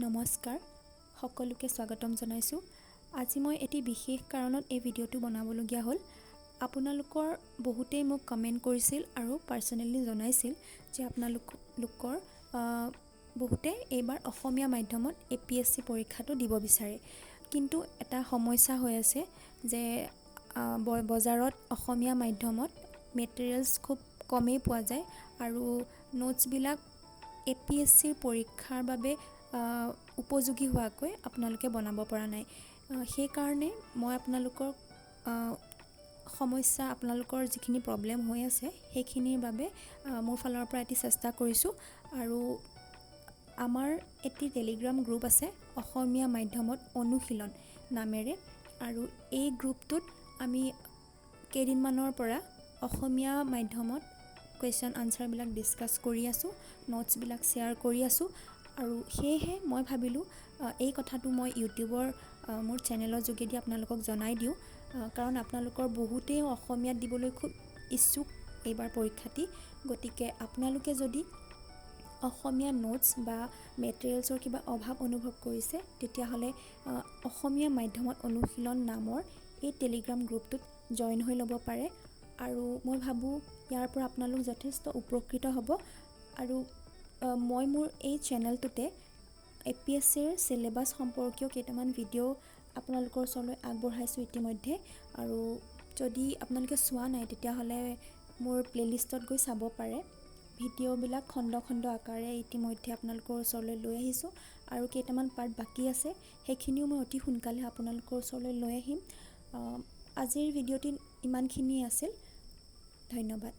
নমস্কাৰ সকলোকে স্বাগতম জনাইছোঁ। আজি মই এটি বিশেষ কাৰণত এই ভিডিঅ'টো বনাবলগীয়া হ'ল। আপোনালোকৰ বহুতেই মোক কমেণ্ট কৰিছিল আৰু পাৰ্চনেলি জনাইছিল যে আপোনালোকৰ বহুতে এইবাৰ অসমীয়া মাধ্যমত APSC পৰীক্ষাটো দিব বিচাৰে, কিন্তু এটা সমস্যা হৈ আছে যে বজাৰত অসমীয়া মাধ্যমত মেটেৰিয়েলছ খুব কমেই পোৱা যায় আৰু নোটছবিলাক APSCৰ পৰীক্ষাৰ বাবে উপযোগী হোৱাকৈ আপোনালোকে বনাব পৰা নাই। সেইকাৰণে মই আপোনালোকৰ সমস্যা, আপোনালোকৰ যিখিনি প্ৰব্লেম হৈ আছে সেইখিনিৰ বাবে মোৰ ফালৰ পৰা এটি চেষ্টা কৰিছোঁ। আৰু আমাৰ এটি টেলিগ্ৰাম গ্ৰুপ আছে অসমীয়া মাধ্যমত অনুশীলন নামেৰে, আৰু এই গ্ৰুপটোত আমি কেইদিনমানৰ পৰা অসমীয়া মাধ্যমত কুৱেশ্যন আনচাৰবিলাক ডিছকাছ কৰি আছোঁ, নোটছবিলাক শ্বেয়াৰ কৰি আছোঁ। আৰু সেয়েহে মই ভাবিলোঁ এই কথাটো মই ইউটিউবৰ মোৰ চেনেলৰ যোগেদি আপোনালোকক জনাই দিওঁ, কাৰণ আপোনালোকৰ বহুতেই অসমীয়াত দিবলৈ খুব ইচ্ছুক এইবাৰ পৰীক্ষাটি। গতিকে আপোনালোকে যদি অসমীয়া নোটছ বা মেটেৰিয়েলছৰ কিবা অভাৱ অনুভৱ কৰিছে, তেতিয়াহ'লে অসমীয়া মাধ্যমত অনুশীলন নামৰ এই টেলিগ্ৰাম গ্ৰুপটোত জইন হৈ ল'ব পাৰে। আৰু মই ভাবোঁ ইয়াৰ পৰা আপোনালোক যথেষ্ট উপকৃত হ'ব। আৰু মই মোৰ এই চেনেলটোতে APSCৰ চিলেবাছ সম্পৰ্কীয় কেইটামান ভিডিঅ' আপোনালোকৰ ওচৰলৈ আগবঢ়াইছোঁ ইতিমধ্যে। আৰু যদি আপোনালোকে চোৱা নাই তেতিয়াহ'লে মোৰ প্লেলিষ্টত গৈ চাব পাৰে। ভিডিঅ'বিলাক খণ্ড খণ্ড আকাৰে ইতিমধ্যে আপোনালোকৰ ওচৰলৈ লৈ আহিছোঁ, আৰু কেইটামান পাৰ্ট বাকী আছে, সেইখিনিও মই অতি সোনকালে আপোনালোকৰ ওচৰলৈ লৈ আহিম। আজিৰ ভিডিঅ'টি ইমানখিনিয়ে আছিল। ধন্যবাদ।